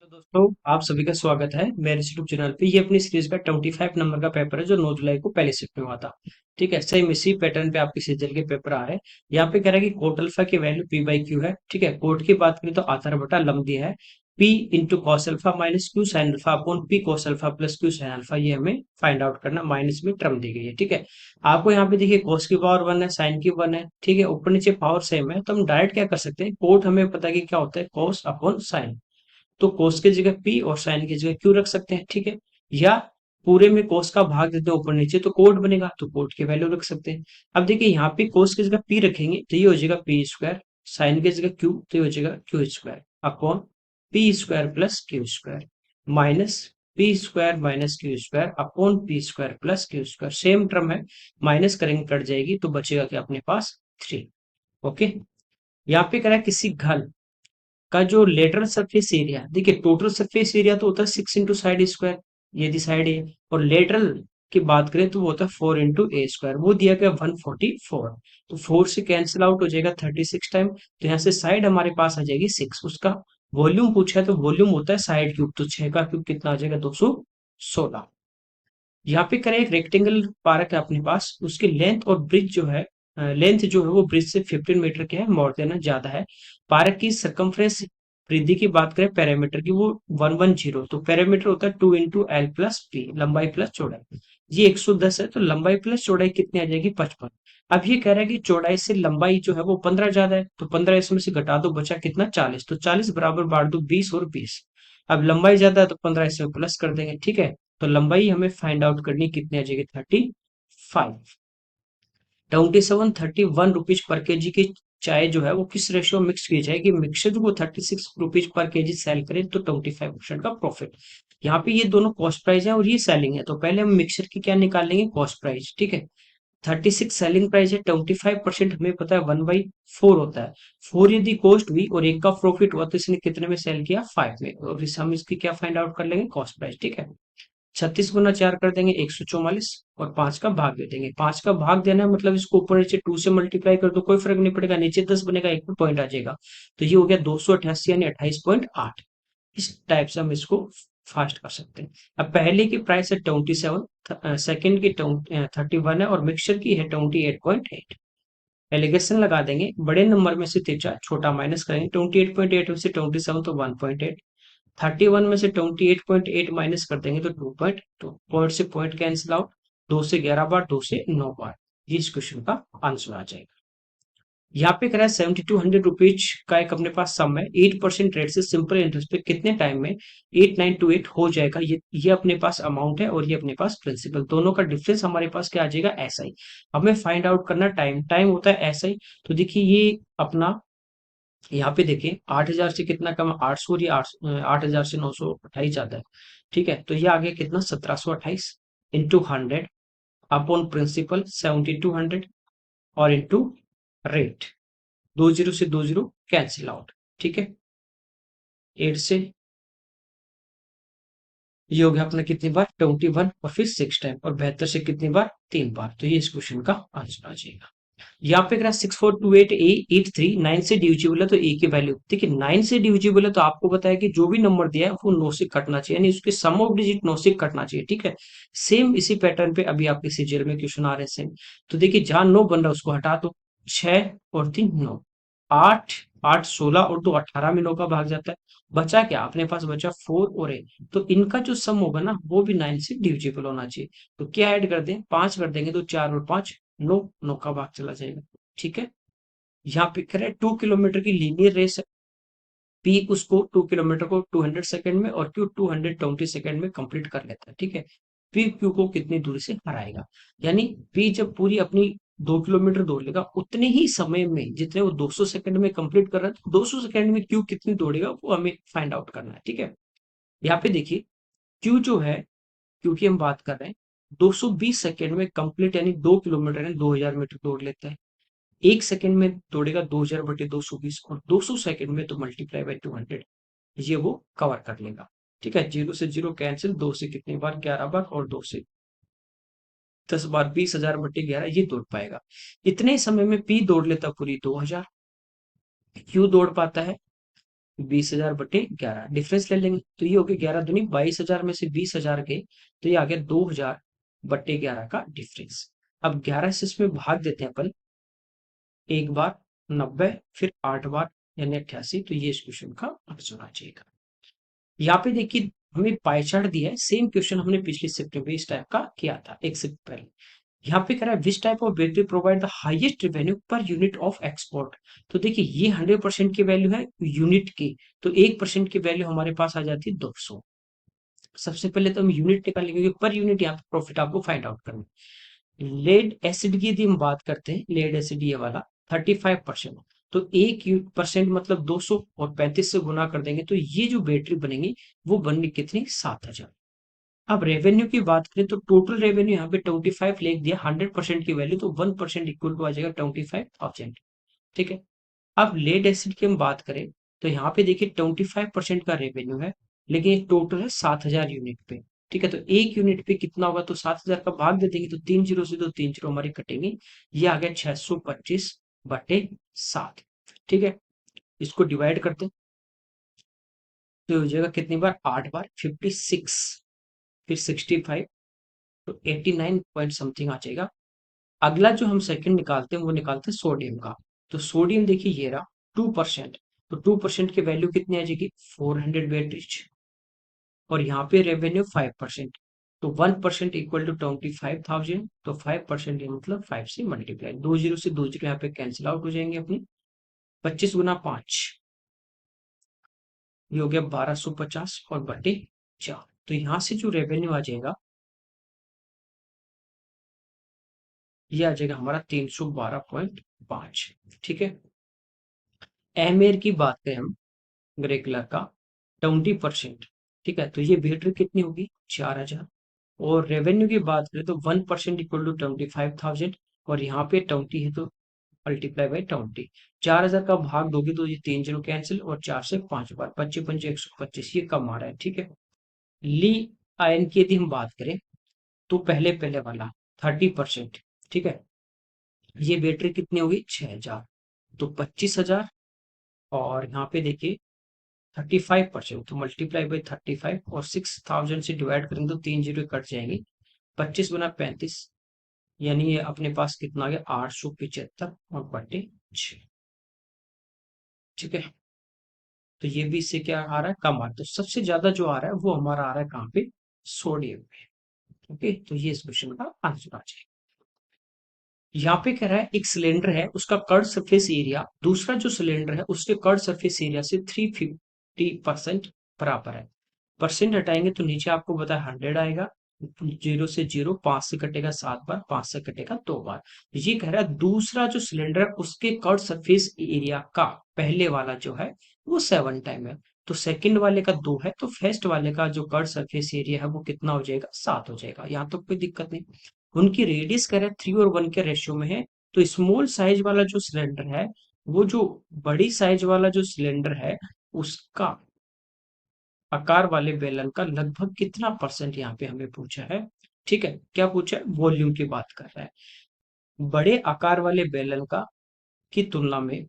दोस्तों, आप सभी का स्वागत है मेरे यूट्यूब चैनल पे। ये अपनी सीरीज का 25 नंबर का पेपर है जो 9 जुलाई को पहले शिफ्ट में हुआ था। ठीक है, सेम इसी पैटर्न पे आपके सीजल के पेपर आ रहे हैं। यहाँ पे कह रहा है कि कोट अल्फा की वैल्यू पी बाई क्यू है। ठीक है, कोट की बात करें तो आधार बटा लंब दिया है P into cos alpha minus Q sine alpha upon P cos alpha plus Q sine alpha. ये हमें फाइंड आउट करना, माइनस में टर्म दी गई है। ठीक है, आपको यहाँ पे देखिए कॉस की पावर 1 है, साइन की 1 है। ठीक है, ऊपर नीचे पावर सेम है तो हम डायरेक्ट क्या कर सकते हैं, कोट हमें पता है कि क्या होता है, कॉस अपॉन साइन। तो कोस की जगह पी और साइन की जगह क्यू रख सकते हैं। ठीक है, या पूरे में कोस का भाग देते हैं ऊपर नीचे तो कोट बनेगा, तो कोट की वैल्यू रख सकते हैं। अब देखिए यहाँ पे कोस की जगह पी रखेंगे तो ये हो जाएगा पी स्क्वायर, साइन की जगह क्यू तो ये हो जाएगा Q square upon P square plus Q square minus P square minus Q square upon P square plus Q square. Same term है, माइनस करेंगे कट जाएगी तो बचेगा क्या अपने पास 3। ओके, यहाँ पे करा किसी घर का जो लेटरल सरफेस एरिया, देखिए टोटल सरफेस एरिया तो होता है 6 इंटू साइड स्क्वायर, यदि साइड है, और लेटरल की बात करें तो वो होता है 4 इंटू ए स्क्वायर, वो दिया गया 144। तो 4 से कैंसिल आउट हो जाएगा 36 टाइम, तो यहाँ से साइड हमारे पास आ जाएगी 6। उसका वॉल्यूम पूछा है तो वॉल्यूम होता है साइड क्यूब, तो 6 का क्यूब कितना आ जाएगा 216। यहाँ पे करें एक रेक्टेंगल पार्क है अपने पास, उसकी लेंथ और ब्रिज जो है, लेंथ जो है वो ब्रिज से 15 मीटर के है, मोर देन ज्यादा है। पार्क की सरकमफ्रेंस परिधि की बात करें पैरामीटर की, वो 110, तो पैरामीटर होता है 2 इंटू एल प्लस पी, लंबाई प्लस चौड़ाई। ये 110 है तो लंबाई प्लस चौड़ाई कितनी आ जाएगी 55। अब ये कह रहा है कि चौड़ाई से लंबाई जो है वो 15 ज्यादा है, तो 15 इसमें से घटा दो, बचा कितना 40, तो 40 बराबर बांट दो 20 और 20। अब लंबाई ज्यादा है तो 15 इसमें प्लस कर देंगे। ठीक है, तो लंबाई हमें फाइंड आउट करनी कितनी आ जाएगी 35। 2731 रुपीज पर केजी की चाय जो है वो किस रेशियो मिक्स की जाएगी, मिक्सर को 36 रुपीज पर केजी सेल करें तो 25% का प्रॉफिट। यहाँ पे ये दोनों कॉस्ट प्राइस है और ये सेलिंग है, तो पहले हम मिक्सर की क्या निकाल लेंगे, कॉस्ट प्राइस। ठीक है, 36 सेलिंग प्राइस है, 25% हमें पता है 1/4 होता है। 4 यदि कॉस्ट हुई और एक का प्रॉफिट हुआ तो इसने कितने में सेल किया, 5 में, और इस हम इसकी क्या फाइंड आउट कर लेंगे, कॉस्ट प्राइस। ठीक है, 36 गुना 4 कर देंगे 144, और 5 का भाग दे देंगे। 5 का भाग देना है मतलब इसको ऊपर नीचे 2 से मल्टीप्लाई कर दो, कोई फर्क नहीं पड़ेगा, नीचे 10 बनेगा, एक पॉइंट आ जाएगा। तो ये हो गया 288 यानी 28.8। इस टाइप से हम इसको फास्ट कर सकते हैं। अब पहले की प्राइस है 27, सेकंड की 31 है, और मिक्सचर की है 28.8। एलिगेशन लगा देंगे, बड़े नंबर में से तीसरा छोटा माइनस करेंगे, 28.8 में से 27 तो 1.8, 31 में से 28.8 माइनस कर देंगे तो 2.2, पॉइंट से पॉइंट कैंसिल आउट, 2 से 11 बार, 2 से 9 बार। ये इस क्वेश्चन का आंसर आ जाएगा। यहाँ पे कह रहा है 7200 रुपीज का एक अपने पास सम है, 8% रेट से सिंपल इंटरेस्ट पे कितने टाइम में 8928 हो जाएगा। ये अपने पास अमाउंट है और ये अपने पास प्रिंसिपल, दोनों का डिफरेंस हमारे पास क्या आ जाएगा, ऐसा ही। हमें फाइंड आउट करना टाइम, टाइम होता है ऐसा ही। तो देखिए ये अपना, यहाँ पे देखिए 8000 से कितना कम, 800, और ये 8000 से 928 ज्यादा है। ठीक है, तो ये आ गया कितना 1728 इंटू 100 अपॉन प्रिंसिपल 7200 और इंटू रेट, 20 से 20 कैंसिल आउट। ठीक है, 8 से ये हो गया अपना कितनी बार 21, और फिर 6 टाइम, और 72 से कितनी बार 3 बार, तो ये इस क्वेश्चन का आंसर आ जाएगा। यहाँ पे करा 6428A83 9 से डिविजिबल है तो ए की वैल्यू, देखिए 9 से डिविजिबल है तो आपको बताया कि जो भी नंबर दिया है वो 9 से कटना चाहिए, यानी उसके सम ऑफ डिजिट 9 से कटना चाहिए। ठीक है, सेम इसी पैटर्न पे अभी आपके सीजीएल में क्वेश्चन आ रहे हैं सेम। तो देखिए जहां 9 बन रहा है उसको हटा दो, 6 और 3 9, 8 8 16 और 2 18 में 9 का भाग जाता है, बचा क्या अपने पास, बचा 4 और 8। तो इनका जो सम होगा ना वो भी 9 से डिविजिबल होना चाहिए। तो क्या ऐड कर दें, 5 कर देंगे तो 4 और 5 9, 9 का भाग चला जाएगा। ठीक है, यहाँ पे करें 2 किलोमीटर की लीनियर रेस है, पी उसको 2 किलोमीटर को 200 सेकंड में और क्यू 220 सेकंड में कंप्लीट कर लेता है। ठीक है, पी क्यू को कितनी दूरी से हराएगा, यानी पी जब पूरी अपनी 2 किलोमीटर दौड़ लेगा उतने ही समय में जितने वो 200 सेकंड में कंप्लीट कर रहा है, तो 200 सेकंड में क्यू कितनी दौड़ेगा वो हमें फाइंड आउट करना है। ठीक है, यहाँ पे देखिए क्यू जो है, क्योंकि हम बात कर रहे हैं 220 सेकंड में कंप्लीट, यानी 2 किलोमीटर यानी 2000 मीटर दौड़ लेता है। 1 सेकंड में दौड़ेगा 2000 बटे 220, और 200 सेकंड में तो मल्टीप्लाई बाय 200, ये वो कवर कर लेगा। ठीक है, 0 से 0 कैंसिल, 2 से कितनी बार 11 बार, और 2 से 10 बार, 20,000 बटे 11 ये दौड़ पाएगा। इतने समय में पी दौड़ लेता पूरी 2000, क्यू दौड़ पाता है 20,000 बटे 11 डिफरेंस ले लेंगे, तो ये हो गया 11 दूनी 22,000 में से 20,000 गए, तो ये आ गया 2,000 बटे 11 का डिफरेंस। अब 11 से इसमें भाग देते हैं अपन, एक बार 90, फिर 8 बार यानी 88, तो ये इस क्वेश्चन का आंसर होना चाहिए। यहाँ पे देखिए हमें पाई चार्ट दिया है, सेम क्वेश्चन हमने पिछली शिफ्ट में इस टाइप का किया था एक शिफ्ट पहले। यहाँ पे कह रहा है which type of battery provide the highest revenue per unit of export. तो देखिए ये 100% की वैल्यू है यूनिट की, तो 1% की वैल्यू हमारे पास आ जाती है 200। सबसे पहले तो हम यूनिट निकालेंगे क्योंकि पर यूनिट यहाँ पे प्रॉफिट आपको फाइंड आउट करना है। लेड एसिड की यदि हम बात करते हैं, लेड एसिड ये वाला 35%, तो 1% मतलब 200 और 35 से गुना कर देंगे, तो ये जो बैटरी बनेगी वो बनेगी कितनी, 7,000। अब रेवेन्यू की बात करें तो टोटल रेवेन्यू यहाँ पे 25 लिख दिया, 100% की वैल्यू, तो 1% इक्वल टू आ जाएगा 25,000। ठीक है। अब लेड एसिड की हम बात करें तो यहाँ पे देखिए 25% का रेवेन्यू है, लेकिन ये टोटल है 7,000 यूनिट पे। ठीक है, तो एक यूनिट पे कितना होगा, तो 7,000 का भाग दे देंगे, तो 3 जीरो से तो 3 जीरो हमारे कटेंगे, ये आ गया 625 बटे 7। ठीक है, इसको डिवाइड करते हैं तो हो जाएगा कितनी बार, 8 बार, 56, फिर 65, तो 89 पॉइंट समथिंग आ जाएगा। अगला जो हम सेकंड निकालते हैं वो निकालते हैं सोडियम का। तो सोडियम देखिए ये रहा 2%, तो 2% की वैल्यू कितनी आ जाएगी, 400 वेटेज, और यहाँ पे रेवेन्यू 5%, तो 1% इक्वल टू 25,000, तो 5% ये मतलब 5 से मल्टीप्लाई, 2 जीरो से 2 जीरो यहाँ पे कैंसिल आउट हो जाएंगे अपनी, 25 गुना 5, ये हो गया 1250 और बटे 4, तो यहाँ से जो रेवेन्यू आ जाएगा ये आ जाएगा हमारा 312.5। ठीक है। एमएर की बात करें हम, ग्रे कलर का 20%, ठीक है, तो ये बैटरी कितनी होगी, 4,000। और रेवेन्यू की बात करें तो 1% इक्वल टू 25,000, और यहाँ पे 20 है तो मल्टीप्लाई बाई 20, 4,000 का भाग दोगे तो ये 3 जीरो कैंसिल, और 4 से 5 बार 25 पंचे 125, ये कम आ रहा है। ठीक है। ली आयन की यदि हम बात करें तो पहले पहले वाला 30%, ठीक है, ये बैटरी कितनी होगी, 6,000, तो 25,000, और यहाँ पे देखिए 35%, तो मल्टीप्लाई बाई 35, और 6,000 से डिवाइड करेंगे तो 3 जीरो कट जाएंगे, 25 गुना 35, यानी ये अपने पास कितना आ गया, 875 और बटे 6। ठीक है, तो ये भी इससे क्या आ रहा है, कम आ रहा है, तो सबसे ज्यादा जो आ रहा है वो हमारा आ रहा है कहाँ पे, सोडियम पे। ओके, तो ये इस क्वेश्चन का आंसर आ जाएगा। यहाँ पे कह रहा है एक सिलेंडर है, उसका कर्ड सरफेस एरिया दूसरा जो सिलेंडर है उसके कर्ड सरफेस एरिया से 350% बराबर है। परसेंट हटाएंगे तो नीचे आपको पता है 100 आएगा, 0 से 0, 5 से कटेगा 7 बार, 5 से कटेगा 2 बार। ये कह रहा है दूसरा जो सिलेंडर है उसके कर्ड सरफेस एरिया का पहले वाला जो है वो 7 टाइम है, तो सेकंड वाले का 2 है, तो फर्स्ट वाले का जो कर्ड सरफेस एरिया है वो कितना हो जाएगा, 7 हो जाएगा। यहाँ तो कोई दिक्कत नहीं। उनकी रेडियस कह रहे हैं 3 और 1 के रेशियो में है, तो स्मॉल साइज वाला जो सिलेंडर है वो जो बड़ी साइज वाला जो सिलेंडर है उसका आकार वाले बेलन का लगभग कितना परसेंट यहाँ पे हमें पूछा है। ठीक है, क्या पूछा है, वॉल्यूम की बात कर रहा है। बड़े आकार वाले बेलन का की तुलना में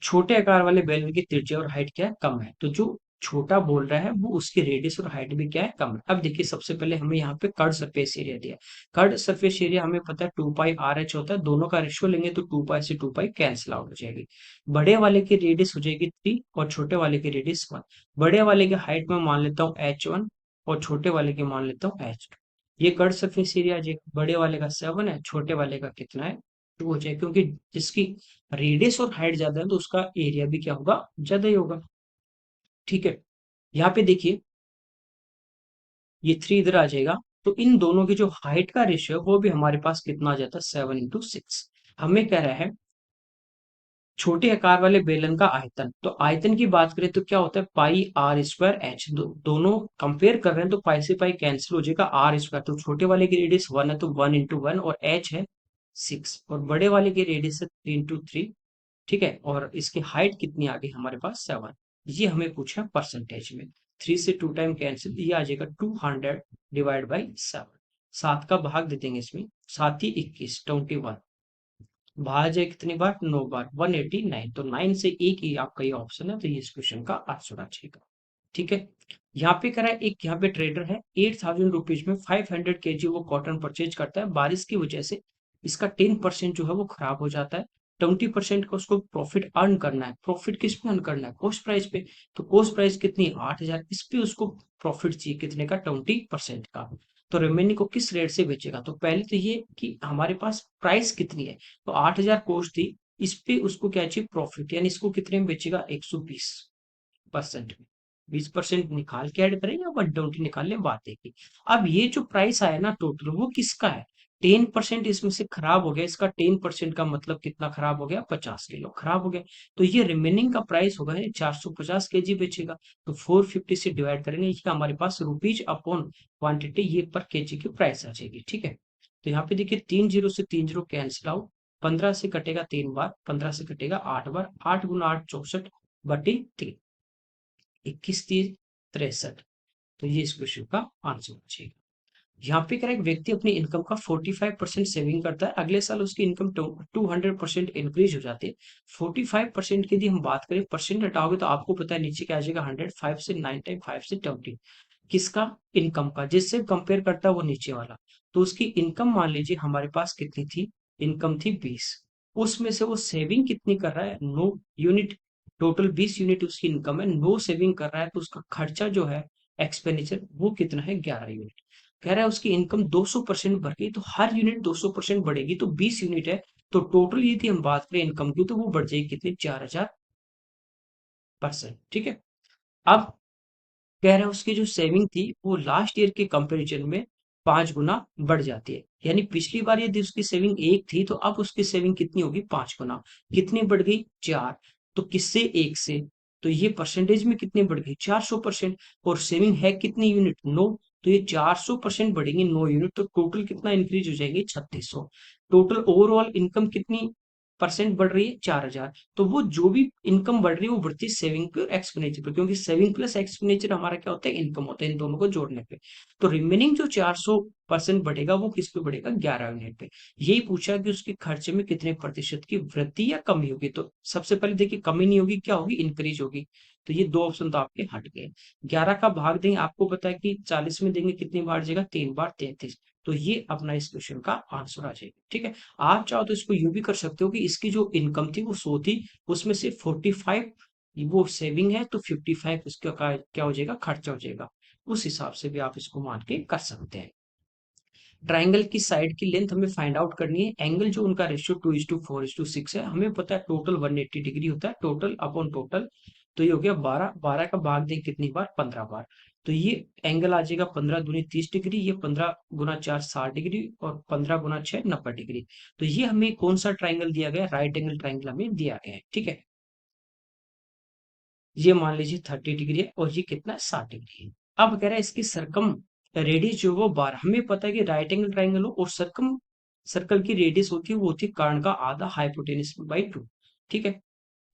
छोटे आकार वाले बेलन की त्रिज्या और हाइट क्या है, कम है, तो जो छोटा बोल रहा है वो उसकी रेडियस और हाइट भी क्या है, कम है। अब देखिए सबसे पहले हमें यहाँ पे कर्ड सरफेस एरिया दिया है। कर्ड सरफेस एरिया हमें पता है 2 पाई RH होता है, दोनों का रेशियो लेंगे तो 2 पाई से 2 पाई कैंसिल आउट हो जाएगी। बड़े वाले की रेडियस हो जाएगी 3 और छोटे वाले की रेडियस 1। बड़े वाले की हाइट में मान लेता हूँ H1 और छोटे वाले की मान लेता हूँ H2। ये कर्ड सरफेस एरिया बड़े वाले का 7 है, छोटे वाले का कितना है, 2 हो जाए, क्योंकि जिसकी रेडियस और हाइट ज्यादा है तो उसका एरिया भी क्या होगा, ज्यादा ही होगा। ठीक है, यहाँ पे देखिए ये 3 इधर आ जाएगा, तो इन दोनों की जो हाइट का रेशियो है वो भी हमारे पास कितना आ जाता है, 7 into 6। हमें कह रहा है छोटे आकार वाले बेलन का आयतन, तो आयतन की बात करें तो क्या होता है, पाई R² H, दोनों कंपेयर कर रहे हैं तो पाई से पाई कैंसिल हो जाएगा, R², तो छोटे वाले की रेडियस 1 है तो 1 into 1, और H है 6, और बड़े वाले की रेडियस है 3 into 3। ठीक है, और इसकी हाइट कितनी आ गई हमारे पास, 7। ये हमें पूछा परसेंटेज में, 3 से 2 टाइम कैंसिल, ये आ जाएगा 200 डिवाइड बाई 7। 7 का भाग दे देंगे इसमें, 7 ही 21, 21, भाज्य जाए कितनी बार, 9 बार, 189। तो 9 से एक ही आपका ये ऑप्शन है, तो ये इस क्वेश्चन का आंसर आ जाएगा। ठीक है। यहाँ पे करा है, एक यहाँ पे ट्रेडर है, 8,000 रुपीज में 500 kg वो कॉटन परचेज करता है। बारिश की वजह से इसका 10% जो है वो खराब हो जाता है। 20% का उसको प्रॉफिट अर्न करना है। प्रॉफिट किस पे अर्न करना है, कॉस्ट प्राइस पे। तो कॉस्ट प्राइस कितनी, 8,000, इस पे उसको प्रॉफिट चाहिए कितने का, 20% का। तो रिमेनिंग को किस रेट से बेचेगा, तो पहले तो ये कि हमारे पास प्राइस कितनी है, तो 8,000 कॉस्ट थी, इस पे उसको क्या चाहिए, प्रॉफिट, यानी इसको कितने में बेचेगा, 120% में। 20% निकाल के ऐड करें या 120 निकाल लें, बात देखिए। अब ये जो प्राइस आया ना टोटल, वो किसका है, 10% इसमें से खराब हो गया। इसका 10% का मतलब कितना खराब हो गया, 50 किलो खराब हो गया। तो ये रिमेनिंग का प्राइस होगा 450 kg बेचेगा। तो 450 से डिवाइड करेंगे, ये हमारे पास रुपीज अपॉन क्वांटिटी, ये पर केजी की प्राइस आ जाएगी। ठीक है। तो यहाँ पे देखिए 3 जीरो से 3 जीरो कैंसिल आउट, 15 से कटेगा 3 बार, 15 से कटेगा 8 बार, 8 × 8 64/3, 21 30 63। तो ये इस क्वेश्चन का आंसर हो जाएगा। यहाँ पे क्या है, एक व्यक्ति अपनी इनकम का 45% सेविंग करता है, अगले साल उसकी इनकम 200% इंक्रीज हो जाती है। 45% की यदि हम बात करें, परसेंट हटाओगे तो आपको पता है नीचे क्या आ जाएगा, 100, 5 से 9 टाइम 5 से 20। किसका, इनकम का, जिससे कंपेयर करता है वो नीचे वाला। तो उसकी इनकम मान लीजिए हमारे पास कितनी थी, इनकम थी 20, उसमें से वो सेविंग कितनी कर रहा है, 9 यूनिट। टोटल 20 यूनिट उसकी इनकम है, 9 सेविंग कर रहा है, तो उसका खर्चा जो है, एक्सपेंडिचर, वो कितना है, 11 यूनिट। कह रहा है उसकी इनकम 200% बढ़ गई, तो हर यूनिट 200% बढ़ेगी, तो 20 यूनिट है। तो टोटल यदि हम बात करें इनकम की, तो वो बढ़ जाएगी कितनी, 4000%। ठीक है। अब कह रहा है उसकी जो सेविंग थी वो लास्ट ईयर के कंपैरिजन में 5 गुना बढ़ जाती है। यानी पिछली बार यदि उसकी सेविंग 1 थी, तो अब उसकी सेविंग कितनी होगी, 5 गुना। कितनी बढ़ गई, 4। तो किससे, 1 से। तो ये परसेंटेज में कितनी बढ़ गई, 400%। और सेविंग है कितनी यूनिट, 9। तो ये 400% बढ़ेंगे 9 यूनिट, तो टोटल कितना इंक्रीज हो जाएगी, 3600। टोटल ओवरऑल इनकम कितनी परसेंट बढ़ रही है, 4,000। तो वो जो भी इनकम बढ़ रही है वो बढ़ती है सेविंग पे और एक्सपेंडिचर पे, क्योंकि सेविंग प्लस एक्सपेंडिचर हमारा क्या होता है, इनकम होता है, इन दोनों को जोड़ने पे। तो रिमेनिंग जो 400% बढ़ेगा वो किस पे बढ़ेगा, 11 यूनिट पे। यही पूछा कि उसके खर्चे में कितने प्रतिशत की वृद्धि या कमी होगी। तो सबसे पहले देखिए, कमी नहीं होगी, क्या होगी, इंक्रीज होगी। तो ये दो ऑप्शन तो आपके हट गए। 11 का भाग देंगे, आपको पता है कि 40 में देंगे, कितनी बार जाएगा, 3 बार, 33। तो ये अपना इस क्वेश्चन का आंसर आ जाएगा। ठीक है। आप चाहो तो इसको यूं भी कर सकते हो कि इसकी जो इनकम थी वो 100 थी, उसमें से 45 वो सेविंग है, तो 55 इसका क्या हो जाएगा, खर्चा हो जाएगा। उस हिसाब से भी आप इसको मान के कर सकते हैं। ट्राइंगल की साइड की लेंथ हमें फाइंड आउट करनी है। एंगल जो उनका रेशियो 2:4:6 है, हमें पता है टोटल 180 डिग्री होता है, टोटल अपॉन टोटल। तो ये हो गया 12, 12 का भाग दें कितनी बार, 15 बार। तो ये एंगल आ जाएगा 15 दूनी 30 डिग्री, ये 15 × 4 60 डिग्री, और 15 × 6 90 डिग्री। तो ये हमें कौन सा ट्राइंगल दिया गया, राइट एंगल ट्राइंगल हमें दिया गया है। ठीक है। ये मान लीजिए 30 डिग्री है, और ये कितना है, 60 डिग्री है। अब कह रहा है इसकी सरकम रेडियस जो वो 12, हमें पता है कि राइट एंगल ट्राइंगल हो और सरकम सर्कल की रेडियस होती है, वो होती है कर्ण का आधा, हाइपोटेनस बाई 2। ठीक है।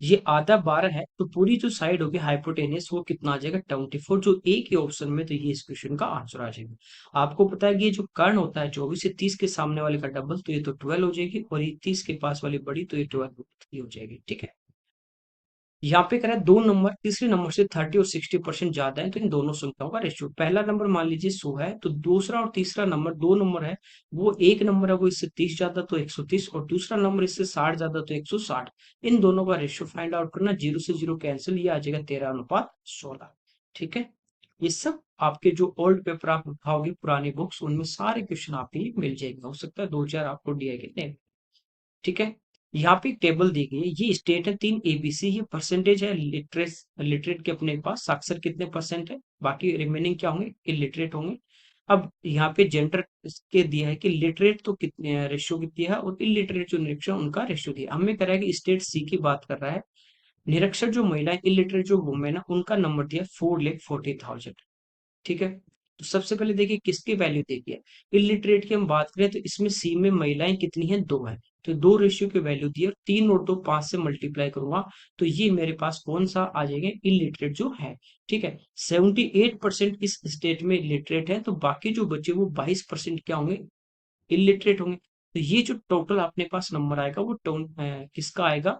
ये आधा 12 है, तो पूरी जो साइड होगी हाइपोटेनियस, वो कितना आ जाएगा, 24, जो एक ही ऑप्शन में। तो ये इस क्वेश्चन का आंसर आ जाएगा। आपको पता है कि ये जो कर्ण होता है 24 से 30 के सामने वाले का डबल, तो ये तो 12 हो जाएगी, और ये 30 के पास वाली बड़ी, तो ये 12 हो जाएगी। ठीक है। यहाँ पे कह रहा है दो नंबर तीसरे नंबर से 30 और 60% ज्यादा है, तो इन दोनों संख्याओं का रेशियो, पहला नंबर मान लीजिए 100 है, तो दूसरा और तीसरा नंबर, दो नंबर है, वो एक नंबर है वो इससे 30 ज्यादा, तो 130, और दूसरा नंबर इससे 60 ज्यादा, तो 160। इन दोनों का रेशियो फाइंड आउट करना, 0 से 0 कैंसिल, ये आ जाएगा 13:16। ठीक है। ये सब आपके जो ओल्ड पेपर आप उठाओगे, पुरानी बुक्स, उनमें सारे क्वेश्चन आपके लिए मिल जाएंगे। हो सकता है 2 4 आपको दिए गए। ठीक है। यहाँ पे एक टेबल दी गई है, ये स्टेट है 3 एबीसी, ये परसेंटेज है लिटरेट, लिटरेट के अपने पास साक्षर कितने परसेंट है, बाकी रिमेनिंग क्या होंगे, इलिटरेट होंगे। अब यहाँ पे जेंडर के दिया है कि लिटरेट तो कितने रेशियो कितनी है, और इलिटरेट जो निरक्षर उनका रेशियो दिया है। हमें कह रहा है कि स्टेट सी की बात कर रहा है, निरक्षर जो महिला, इलिटरेट जो वुमेन है, उनका नंबर दिया है 4,40,000। ठीक है। तो सबसे पहले देखिए किसकी वैल्यू देखिए, इलिटरेट की हम बात करें तो इसमें सी में महिलाएं कितनी हैं, 2 है। तो 2 रेशियो की वैल्यू दी है, 3 और 2 5 से मल्टीप्लाई करूंगा, तो ये मेरे पास कौन सा आ जाएगा, इलिटरेट जो है। ठीक है। 78% इस स्टेट में इलिटरेट है, तो बाकी जो बच्चे वो 22% क्या होंगे, इलिटरेट होंगे। तो ये जो टोटल अपने पास नंबर आएगा वो किसका आएगा,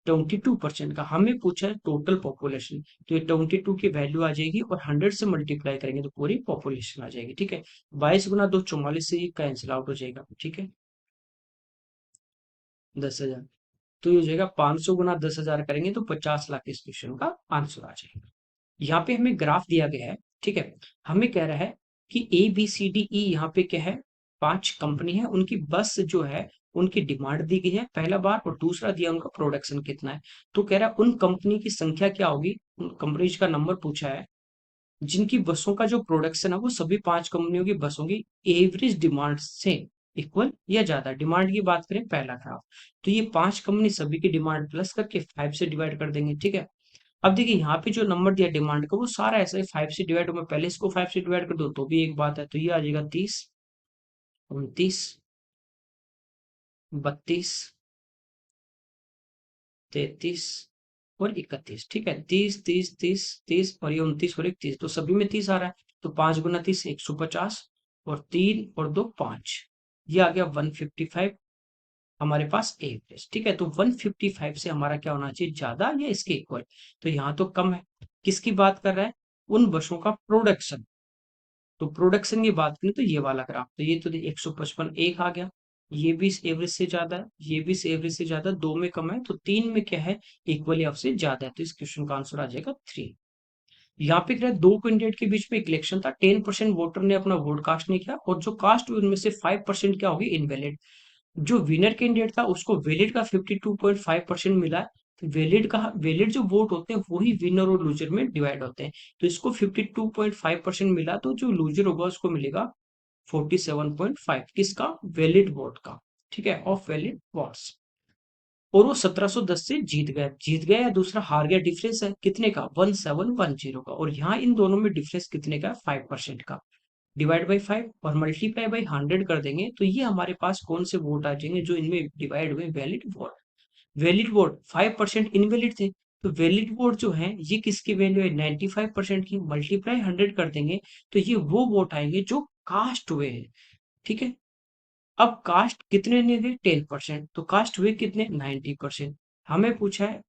22% का। हमें पूछा है टोटल पॉपुलेशन, तो ये 22 की वैल्यू आ जाएगी और 100 से मल्टीप्लाई करेंगे तो पूरी पॉपुलेशन आ जाएगी। ठीक है, 22 गुना 2 44 से ये कैंसिल आउट हो जाएगा। ठीक है, 10,000, तो ये हो जाएगा 500 गुना 10,000 करेंगे तो 50 लाख इस क्वेश्चन का आंसर आ जाएगा। यहाँ पे हमें ग्राफ दिया गया है। ठीक है, हमें कह रहा है कि A B C D E, यहाँ पे क्या है, 5 कंपनी है, उनकी बस जो है उनकी डिमांड दी गई है पहला बार, और दूसरा दिया उनका प्रोडक्शन कितना है। तो कह रहा है उन कंपनी की संख्या क्या होगी, उन कंपनीज का नंबर पूछा है जिनकी बसों का जो प्रोडक्शन है वो सभी 5 कंपनियों की बसों की एवरेज डिमांड से इक्वल या ज्यादा। डिमांड की बात करें पहला ग्राफ, तो ये 5 कंपनी सभी की डिमांड प्लस करके 5 से डिवाइड कर देंगे। ठीक है, अब देखिए यहाँ पे जो नंबर दिया डिमांड का वो सारा ऐसा ही 5 से डिवाइड, मैं पहले इसको 5 से डिवाइड कर दूं तो भी एक बात है, तो ये आ जाएगा 30, 29, 32, 33 और 31। ठीक है, 30, 30, 30, 30 और ये 29 और 31, तो सभी में 30 आ रहा है। तो 5 गुना 30 150, और 3 और 2 5, ये आ गया 155 हमारे पास एवरेज। ठीक है, तो 155 से हमारा क्या होना चाहिए, ज्यादा या इसके इक्वल। तो यहाँ तो कम है, किसकी बात कर रहा है, उन बसों का प्रोडक्शन। तो प्रोडक्शन की बात करें तो ये वाला ग्राफ, तो ये तो 155 एक आ गया, ये भी इस एवरेज से ज्यादा है, ये भी इस एवरेज से ज्यादा, दो में कम है, तो तीन में क्या है, इक्वली ऑफ से ज्यादा है, तो इस क्वेश्चन का आंसर आ जाएगा 3। यहाँ पे क्या है, दो कैंडिडेट के बीच में एक इलेक्शन था, 10% वोटर ने अपना वोट कास्ट नहीं किया, और जो कास्ट हुई उनमें से 5% क्या होगी, इनवैलिड। जो विनर कैंडिडेट था उसको वैलिड का 52.5% मिला है। वैलिड जो वोट होते हैं वही विनर और लूजर में डिवाइड होते हैं, तो इसको 52.5% मिला, तो जो लूजर होगा उसको मिलेगा 47.5 किसका, वैलिड वोट का। ठीक है, ऑफ वैलिड वोट्स, और वो 1710 से जीत गया या दूसरा हार गया, डिफरेंस है कितने का, 1710 का, और यहाँ इन दोनों में डिफरेंस कितने का, 5% का। डिवाइड बाई 5 और मल्टीप्लाई बाई 100 कर देंगे तो ये हमारे पास कौन से वोट आ जाएंगे, जो इनमें डिवाइड हुए, valid vote. Valid vote 5% invalid थे, तो वैलिड वोट जो है ये किसकी वैल्यू है, 95% की, मल्टीप्लाई 100 कर देंगे तो ये वो वोट आएंगे जो कास्ट हुए हैं। ठीक है, अब कास्ट कितने ने थे, 10%, तो कास्ट हुए कितने, 90%। हमें पूछा है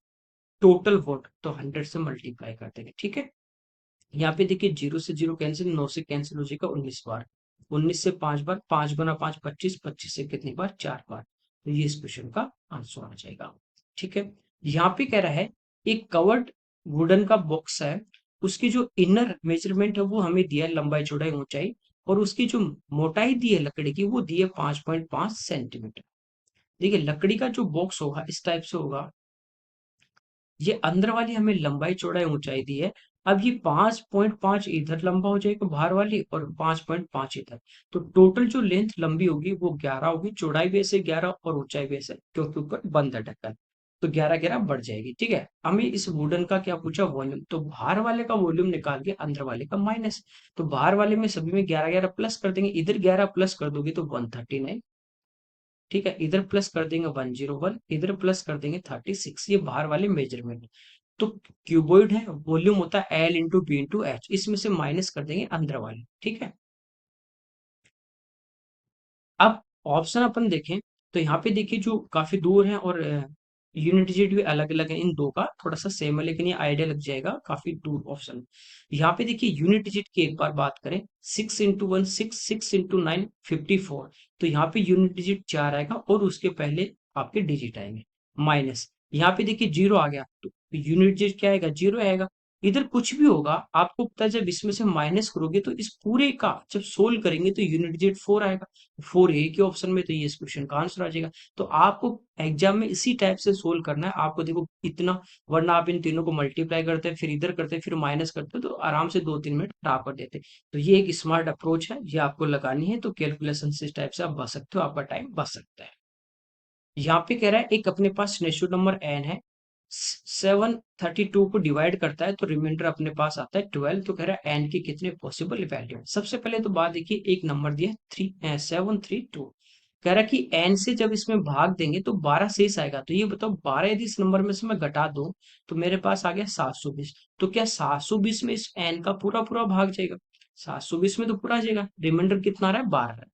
टोटल वोट, तो 100 से मल्टीप्लाई कर देंगे। ठीक है, यहाँ पे देखिए 0 से 0 कैंसिल, 9 से कैंसिल हो जाएगा 19 बार, 19 से 5 बार, 5 गुना 5 25, 25 से कितनी बार, 4 बार, तो ये इस क्वेश्चन का आंसर आ जाएगा। ठीक है, यहाँ पे कह रहा है एक कवर्ड वुडन का बॉक्स है, उसकी जो इनर मेजरमेंट है वो हमें दिया है, लंबाई चौड़ाई ऊंचाई, और उसकी जो मोटाई दी है लकड़ी की वो दी है 5.5 सेंटीमीटर। देखिए लकड़ी का जो बॉक्स होगा इस टाइप से होगा, ये अंदर वाली हमें लंबाई चौड़ाई ऊंचाई दी है। अब ये 5.5 इधर लंबा हो जाएगा बाहर वाली, और 5.5 इधर, तो टोटल जो लेंथ लंबी होगी वो 11 होगी, चौड़ाई भी ऐसे 11 और ऊंचाई भी ऐसे, क्योंकि ऊपर बंद है ढक्कन, तो 11 11 बढ़ जाएगी। ठीक है, हमें इस वुडन का क्या पूछा, वॉल्यूम, तो बाहर वाले का वॉल्यूम निकाल के अंदर वाले का माइनस, तो बाहर वाले में सभी में 11 11 प्लस कर देंगे, इधर 11 प्लस कर दोगे तो 139। ठीक है, इधर प्लस कर देंगे 101, इधर प्लस कर देंगे 36, ये बाहर वाले मेजरमेंट। तो क्यूबॉइड है, वॉल्यूम होता है L into B into H, इसमें से माइनस कर देंगे अंदर वाले। ठीक है, अब ऑप्शन अपन देखें तो यहाँ पे देखिए जो काफी दूर है, और यूनिट डिजिट भी अलग अलग है, इन दो का थोड़ा सा सेम है लेकिन ये आइडिया लग जाएगा, काफी दूर ऑप्शन। यहाँ पे देखिए यूनिट डिजिट की एक बार बात करें, 6 इंटू 1 6, 6 इंटू 9 54, तो यहाँ पे यूनिट डिजिट 4 आएगा और उसके पहले आपके डिजिट आएंगे, माइनस, यहाँ पे देखिए 0 आ गया तो यूनिट डिजिट क्या आएगा, 0 आएगा। इधर कुछ भी होगा आपको पता है, जब इसमें से माइनस करोगे तो इस पूरे का जब सोल्व करेंगे तो यूनिट डिजिट 4 आएगा, 4 ए के ऑप्शन में, तो ये इस क्वेश्चन का आंसर आ जाएगा। तो आपको एग्जाम में इसी टाइप से सोल्व करना है, आपको देखो इतना, वरना आप इन तीनों को मल्टीप्लाई करते हैं फिर इधर करते हैं फिर माइनस करते हैं, तो आराम से 2 3 मिनट खराब कर देते हैं। तो ये एक स्मार्ट अप्रोच है, ये आपको लगानी है, तो कैलकुलेशन से इस टाइप से आप बच सकते हो, आपका टाइम बच सकता है। यहाँ पे कह रहा है एक अपने पास नेचुरल नंबर एन है, 732 को डिवाइड करता है तो रिमाइंडर अपने पास आता है 12, तो कह रहा है एन के कितने पॉसिबल वैल्यू है। सबसे पहले तो बात देखिए, एक नंबर दिया है 732, कह रहा है कि एन से जब इसमें भाग देंगे तो 12 शेष आएगा, तो ये बताओ 12 यदि इस नंबर में से मैं घटा दूं तो मेरे पास आ गया 720, तो क्या 720 में इस एन का पूरा पूरा भाग जाएगा, 720 में तो पूरा आ जाएगा, रिमाइंडर कितना आ रहा है 12 है।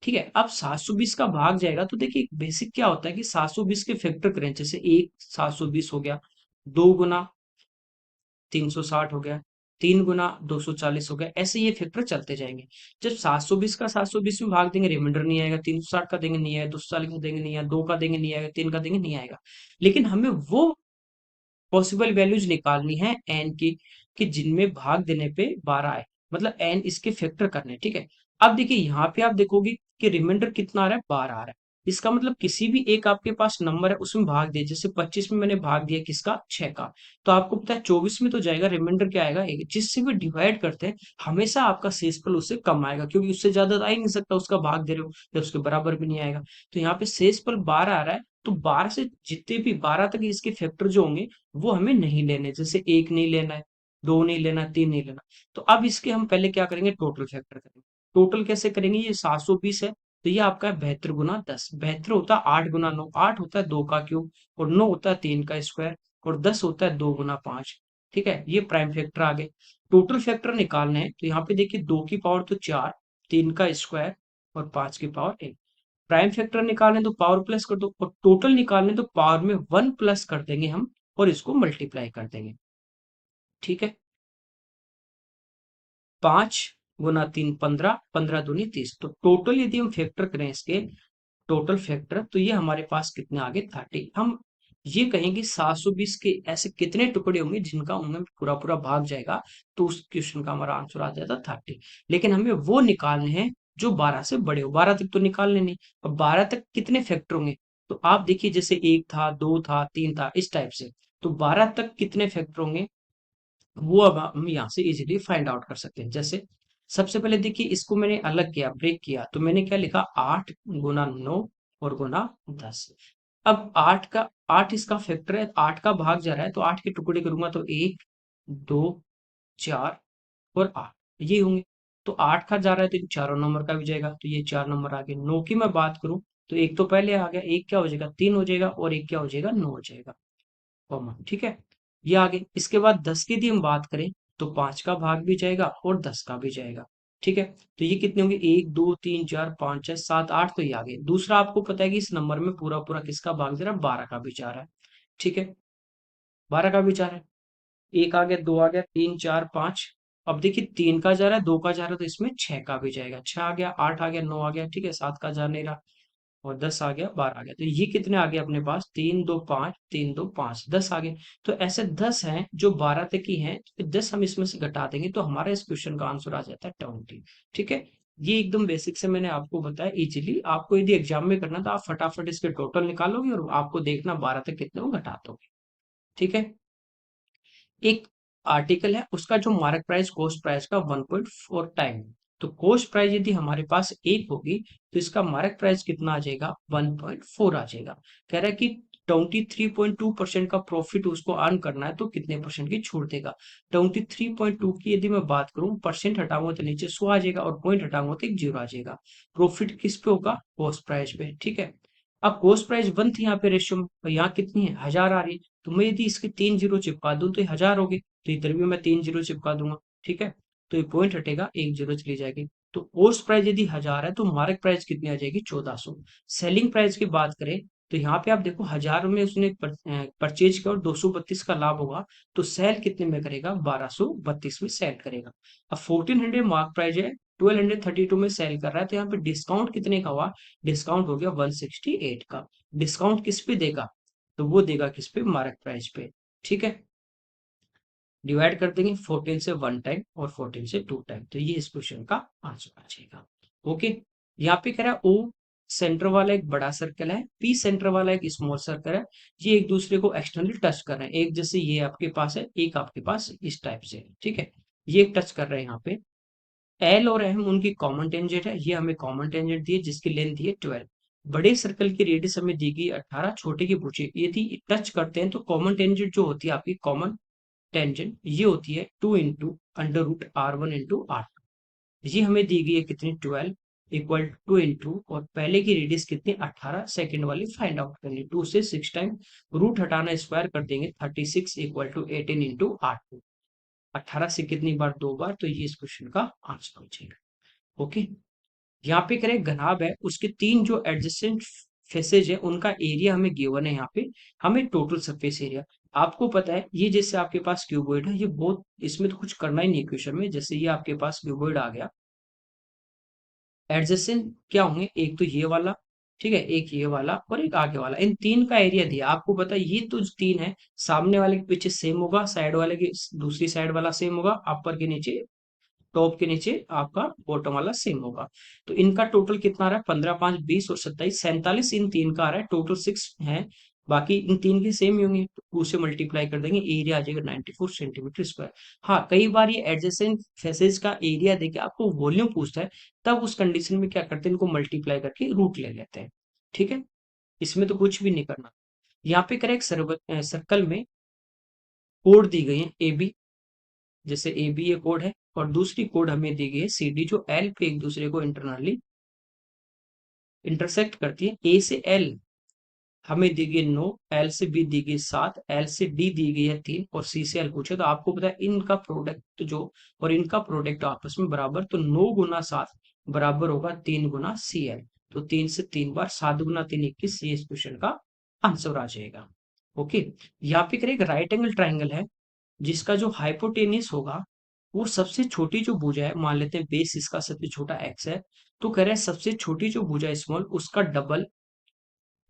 ठीक है, अब 720 का भाग जाएगा तो देखिए बेसिक क्या होता है कि 720 के फैक्टर करें, जैसे एक 720 हो गया, दो गुना 360 हो गया, तीन गुना 240 हो गया, ऐसे ये फैक्टर चलते जाएंगे। जब 720 का 720 में भाग देंगे रिमाइंडर नहीं आएगा, 360 का देंगे नहीं आएगा, 240 का देंगे नहीं आएगा, दो का देंगे नहीं आएगा, तीन का देंगे नहीं आएगा। लेकिन हमें वो पॉसिबल वैल्यूज निकालनी है एन की, कि जिनमें भाग देने पे 12 आए, मतलब एन इसके फैक्टर करने हैं, ठीक है। अब देखिए यहाँ पे आप देखोगे कि रिमाइंडर कितना आ रहा है, 12 आ रहा है। इसका मतलब किसी भी एक आपके पास नंबर है उसमें भाग दिया, जैसे 25 में मैंने भाग दिया किसका, 6 का, तो आपको पता है 24 में तो जाएगा, रिमाइंडर क्या आएगा, एक। जिससे भी डिवाइड करते हैं हमेशा आपका शेषफल उससे कम आएगा, क्योंकि उससे ज्यादा तो आ ही नहीं सकता, उसका भाग दे रहे हो, या उसके बराबर भी नहीं आएगा। तो यहाँ पे शेषफल 12 आ रहा है, तो 12 से जितने भी 12 तक इसके फैक्टर जो होंगे वो हमें नहीं लेने, जैसे एक नहीं लेना है, दो नहीं लेना, तीन नहीं लेना। तो अब इसके हम पहले क्या करेंगे, टोटल फैक्टर करेंगे। टोटल कैसे करेंगे, ये 720 है, तो ये आपका है 72 गुना 10। 72 होता है 8 गुना 9, 8 होता है 2 का क्यूब, और 9 होता है 3 का स्क्वायर, और 10 होता है 2 गुना 5। ठीक है, ये प्राइम फैक्टर आ गए। टोटल फैक्टर निकालने हैं तो यहाँ पे देखिए 2 की पावर तो 4, 3 का स्क्वायर, और 5 की पावर 1। प्राइम फैक्टर निकालें तो पावर प्लस कर दो, और टोटल निकालें तो पावर में 1 प्लस कर देंगे हम, और इसको मल्टीप्लाई कर देंगे। ठीक है, 5 गुना 3 15, 15 दूनी 30। तो टोटल यदि हम फैक्टर करें इसके, टोटल फैक्टर, तो ये हमारे पास कितने आ गए, 30। हम ये कहेंगे 720 के ऐसे कितने टुकड़े होंगे जिनका उनमें पूरा पूरा भाग जाएगा, तो उस क्वेश्चन का हमारा आंसर आ जाता 30। लेकिन हमें वो निकालने हैं जो 12 से बड़े हो, 12 तक तो निकालने नहीं। अब 12 तक कितने फैक्टर होंगे, तो आप देखिए जैसे एक था, दो था, तीन था, इस टाइप से। तो 12 तक कितने फैक्टर होंगे वो अब हम यहाँ से इजीली फाइंड आउट कर सकते हैं। जैसे सबसे पहले देखिए इसको मैंने अलग किया, ब्रेक किया, तो मैंने क्या लिखा, 8 गुना 9 और गुना 10। अब 8 का, 8 इसका फैक्टर है, 8 का भाग जा रहा है, तो 8 के टुकड़े करूंगा तो 1 2 4 और 8 ये होंगे। तो 8 का जा रहा है तो इन चारों नंबर का भी जाएगा, तो ये 4 नंबर आ गए। 9 की मैं बात करूं तो एक तो पहले आ गया, एक क्या हो जाएगा, 3 हो जाएगा, और एक क्या हो जाएगा, 9 हो जाएगा, कॉमन। ठीक है, ये आगे। इसके बाद 10 की यदि हम बात करें तो 5 का भाग भी जाएगा और 10 का भी जाएगा। ठीक है, तो ये कितने होंगे, 1 2 3 4 5 6 7 8, तो ये आ गए। दूसरा आपको पता है कि इस नंबर में पूरा पूरा किसका भाग जा रहा है, 12 का भी जा रहा है। ठीक है, 12 का भी जा रहा है। एक आ गया, दो आ गया, तीन चार पांच। अब देखिए 3 का जा रहा है, 2 का जा रहा है, तो इसमें 6 का भी जाएगा। 6 आ गया, 8 आ गया, 9 आ गया, ठीक है, 7 का जा नहीं रहा, और 10 आ गया, 12 आ गया। तो ये कितने आ गए अपने पास, 3 2 5, 3 2 5, 10 आ गए। तो ऐसे 10 हैं जो 12 तक ही हैं, तो 10 हम इसमें से घटा देंगे तो हमारा इस क्वेश्चन का आंसर आ जाता है 20। ठीक है, ये एकदम बेसिक से मैंने आपको बताया इजीली। आपको यदि एग्जाम में करना तो आप फटाफट इसके टोटल निकालोगे और आपको देखना 12 तक कितने वो घटा दोगे। ठीक है, एक आर्टिकल है उसका जो मार्क प्राइस कॉस्ट प्राइस का 1.4 टाइम। तो कॉस्ट प्राइस यदि हमारे पास एक होगी तो इसका मार्क प्राइस कितना आ जाएगा, 1.4 आ जाएगा। कह रहा है कि 23.2% का प्रॉफिट उसको अर्न करना है, तो कितने परसेंट की छूट देगा। 23.2 की यदि मैं बात करूं, परसेंट हटाऊंगा तो नीचे 100 आ जाएगा, और पॉइंट हटाऊंगा तो एक जीरो आ जाएगा। प्रॉफिट किस पे होगा, कॉस्ट प्राइस पे। ठीक है, अब कॉस्ट प्राइस 1 थी यहाँ पे रेशियो में, और यहाँ कितनी है, 1000 आ रही है। तो मैं यदि इसके 3 जीरो चिपका दूं तो ये 1000 हो गए, तो इधर भी मैं 3 जीरो चिपका दूंगा। ठीक है, तो ये पॉइंट हटेगा, एक जीरो चली जाएगी। तो कॉस्ट प्राइस यदि 1000 है तो मार्क प्राइस कितनी आ जाएगी, 1400। सेलिंग प्राइस की बात करें तो यहाँ पे आप देखो 1000 में उसने परचेज किया और 232 का लाभ होगा, तो सेल कितने में करेगा, 1232 में सेल करेगा। अब 1400 मार्क प्राइस है, 1232 में सेल कर रहा है, तो यहाँ पे डिस्काउंट कितने का हुआ, डिस्काउंट हो गया 168 का। डिस्काउंट किस पे देगा, तो वो देगा किस पे, मार्क प्राइस पे। ठीक है, डिवाइड कर देंगे 14 से 1 टाइम और 14 से 2 टाइम, तो ये इस क्वेश्चन का आंसर आ जाएगा। ओके, यहाँ पे कह रहा है ओ सेंटर वाला एक बड़ा सर्कल है, पी सेंटर वाला एक स्मॉल सर्कल है, ये एक दूसरे को एक्सटर्नली टच कर रहे हैं। एक जैसे ये आपके पास है, एक आपके पास इस टाइप से। ठीक है, ये एक टच कर रहे हैं यहाँ पे। एल और एम उनकी कॉमन टेंजेंट है, ये हमें कॉमन टेंजेंट दी है जिसकी लेंथ दी है 12। बड़े सर्कल की रेडियस हमें दी गई 18, छोटे की पूछी। यदि टच करते हैं तो कॉमन टेंजेंट जो होती है आपकी, कॉमन टेंजेंट ये होती है 2 into under root R1 into R2। ये हमें दी गई है कितनी, 12 इक्वल टू इंटू, और पहले की रेडियस कितनी, 18, सेकेंड वाली फाइंड आउट करनी, 2 से 6 टाइम, रूट हटाना स्क्वायर कर देंगे, 36 इक्वल टू 18 इंटू R2। 18 से कितनी बार, 2 बार, तो ये इस क्वेश्चन का आंसर हो जाएगा। ओके, यहाँ पे करें घनाभ है, उसके 3 जो एडजेसेंट फेसेज है उनका एरिया हमें गिवन है। यहाँ पे हमें टोटल सरफेस एरिया, आपको पता है ये जैसे आपके पास क्यूबॉइड है, ये बहुत, इसमें तो कुछ करना ही नहीं है क्वेश्चन में। जैसे ये आपके पास क्यूबॉइड आ गया, एडजेसेंट क्या होंगे, एक तो ये वाला, ठीक है, एक ये वाला और एक आगे वाला, इन तीन का एरिया दिया। आपको पता है ये तो जो तीन है, सामने वाले के पीछे सेम होगा, साइड वाले के दूसरी साइड वाला सेम होगा, अपर के नीचे, टॉप के नीचे आपका बॉटम वाला सेम होगा। तो इनका टोटल कितना आ रहा है, 15 5 20 और 27 47, इन तीन का आ रहा है, टोटल 6 है। बाकी इन तीन के सेम ही होंगे, तो 2 से मल्टीप्लाई कर देंगे, एरिया आ जाएगा 94 सेंटीमीटर स्क्वायर। हाँ, कई बार ये एडजेसेंट फेसेज का एरिया देके आपको वॉल्यूम पूछता है, तब उस कंडीशन में क्या करते हैं, इनको मल्टीप्लाई करके रूट ले लेते हैं। ठीक है, इसमें तो कुछ भी नहीं करना। यहाँ पे करें एक सर्कल में कोड दी गई है ए बी, जैसे ए बी ये कोड है, और दूसरी कोड हमें दी गई है सी डी, जो एल पे एक दूसरे को इंटरनली इंटरसेक्ट करती है। ए से एल हमें दी गई 9, एल से बी दी गई 7, एल से डी दी गई है 3, और सी से एल पूछे तो आपको पता है इनका प्रोडक्ट जो और इनका प्रोडक्ट आपस में बराबर, तो 9 गुना 7 बराबर होगा 3 गुना सी एल। तो 3 से 3 बार, 7 गुना 3 21, ये इस क्वेश्चन का आंसर आ जाएगा। ओके, यहाँ पे एक राइट एंगल ट्राइंगल है, जिसका जो हाइपोटेनियस होगा वो सबसे छोटी जो भुजा है, मान लेते हैं बेस इसका सबसे छोटा एक्स है, तो कह रहे हैं सबसे छोटी जो भुजा स्मॉल, उसका डबल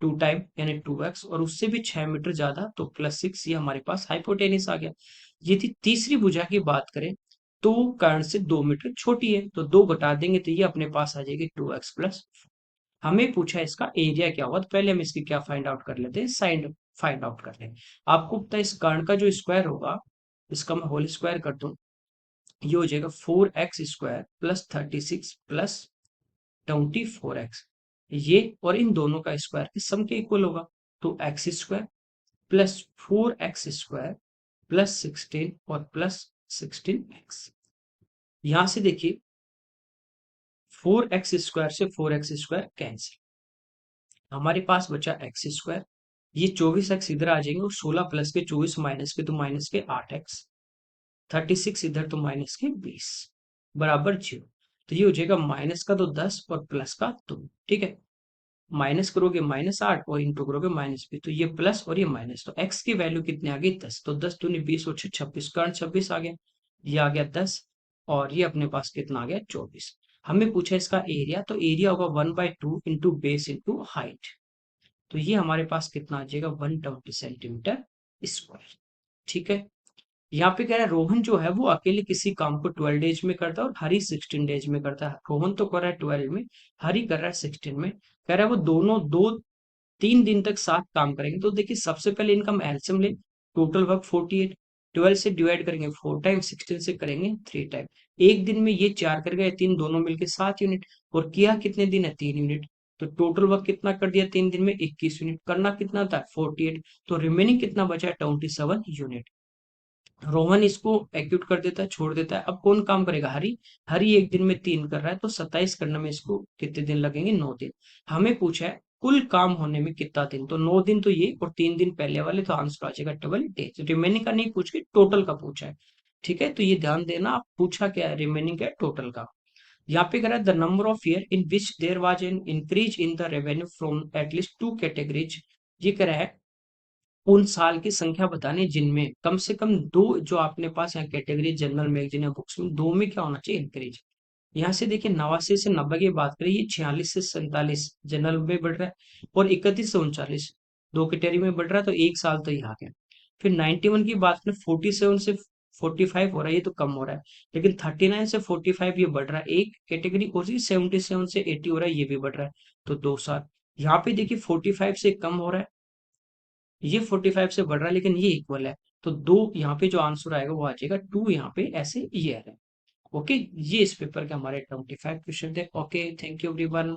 2 टाइम यानी 2x, और उससे भी 6 मीटर ज्यादा तो +6, ये हमारे पास हाइपोटेनियस आ गया। यदि तीसरी भुजा की बात करें तो कर्ण से 2 मीटर छोटी है, तो 2 घटा देंगे तो ये अपने पास आ जाएगी 2x+। हमें पूछा है इसका एरिया क्या होगा, तो पहले हम इसकी क्या फाइंड आउट कर लेते हैं, साइड फाइंड आउट कर लें। आपको पता है इस कर्ण का जो स्क्वायर होगा, इसका मैं होल स्क्वायर कर दूं, ये हो जाएगा 4x² प्लस 36 प्लस 24x, ये और इन दोनों का स्क्वायर के सम के इक्वल होगा। तो x² प्लस 4x² प्लस 16 और प्लस 16x। यहां से देखिए 4x² से 4x² कैंसिल, हमारे पास बचा x², ये 24x इधर आ जाएंगे, और 16 प्लस के 24 माइनस के तो माइनस के 8x, 36 इधर तो माइनस के 20 बराबर 0। तो ये हो जाएगा माइनस का तो 10 और प्लस का 2। ठीक है, माइनस करोगे -8 और इंटू करोगे -20, तो ये प्लस और ये माइनस, तो x की वैल्यू कितनी आ गई 10, तो 10 दूनी 20 और 26, कर्ण 26 आ गया, ये आ गया 10, और ये अपने पास कितना आ गया 24। हमें पूछा इसका एरिया, तो एरिया होगा 1/2 इंटू बेस इंटू हाइट, तो ये हमारे पास कितना आ जाएगा 120 सेंटीमीटर स्क्वायर। ठीक है, यहाँ पे कह रहा है रोहन जो है वो अकेले किसी काम को 12 डेज में करता है और हरी 16 डेज में करता है। रोहन तो कर रहा है 12 में, हरी कर रहा है 16 में। कह रहा है वो दोनों 2 3 दिन तक साथ काम करेंगे। तो देखिए सबसे पहले इनका हम एलसीएम ले, टोटल वर्क 48, 12 से डिवाइड करेंगे 4 टाइम, 16 से करेंगे 3 टाइम। एक दिन में ये 4 कर गए, 3 दोनों मिलके 7 यूनिट, और किया कितने दिन है 3 यूनिट, तो टोटल वर्क कितना कर दिया 3 दिन में 21 यूनिट, करना कितना था 48, तो रिमेनिंग कितना बचा है 27 यूनिट। रोहन इसको एक्यूट कर देता है, छोड़ देता है। अब कौन काम करेगा, हरी। हरी एक दिन में 3 कर रहा है, तो 27 करने में इसको कितने दिन लगेंगे, 9 दिन। हमें पूछा है कुल काम होने में कितना दिन, तो 9 दिन तो ये और 3 दिन पहले वाले, तो आंसर आ जाएगा 12 डेज। रिमेनिंग का नहीं पूछ के टोटल का पूछा है। ठीक है, तो ये ध्यान देना, आप पूछा क्या है, रिमेनिंग क्या है, टोटल का। यहाँ पे कह रहा है the number of year in which there was an increase in the revenue from at least 2 categories. ये कह रहा है उन साल की संख्या बताने जिनमें कम से कम 2, जो आपने पास यहाँ कैटेगरी जनरल मैगजीन या बुक्स में 2 में क्या होना चाहिए, इंक्रीज। यहाँ से देखिए 89 से 90 की बात करें, ये 46 से 47 जनरल में बढ़ रहा है, और 31 से 39 दो कैटेगरी में बढ़ रहा है, तो एक साल तो ये आ गया। फिर 91 की बात करें, 47 से 45 हो रहा है, ये तो कम हो रहा है। लेकिन 39 से 45 ये बढ़ रहा है एक कैटेगरी, और 77 से 80 हो रहा है, ये भी बढ़ रहा है, तो 2 साल। यहाँ पे देखिए 45 से कम हो रहा है, ये 45 से बढ़ रहा है, लेकिन ये इक्वल है, तो 2 यहाँ पे जो आंसर आएगा वो आ जाएगा 2, यहाँ पे ऐसे ये है। ओके, ये इस पेपर के हमारे 25 क्वेश्चन थे। Okay, thank you everyone.